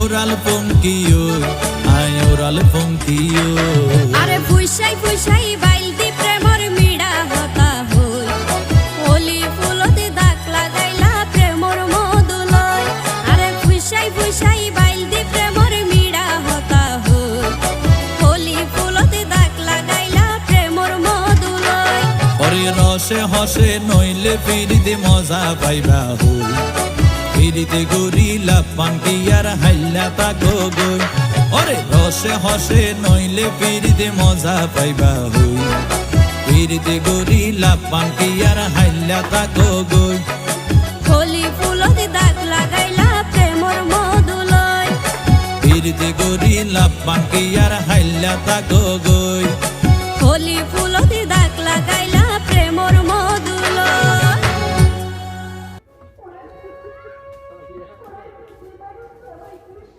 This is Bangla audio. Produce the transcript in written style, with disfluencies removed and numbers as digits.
Oral funkio, ay oral funkio. আরে ফুইসাই ফুইসাই বাইলতি প্রেমর মিড়া হতা হই ওলি ফুলতে দাগ লাগাইলা প্রেমর মধুলয় আরে ফুইসাই ফুইসাই বাইলতি প্রেমর মিড়া হতা হই ওলি ফুলতে দাগ লাগাইলা প্রেমর মধুলয় ওরে রসে হসে নইলে ফিরিতে মজা পাইবা হই ফিরিতে গরিলা পাঙ্কিয়ার হাইলা তাকো গই ওরে রসে হসে নইলে ফিরিতে মজা পাইবা হই ফিরিতে গরিলা পাঙ্কিয়ার হাইলা তাকো গই ওলি ফুলতে দাগ লাগাইলা প্রেমর মধুলয় ফিরিতে গরিলা পাঙ্কিয়ার হাইলা তাকো গই ওলি ফুলতে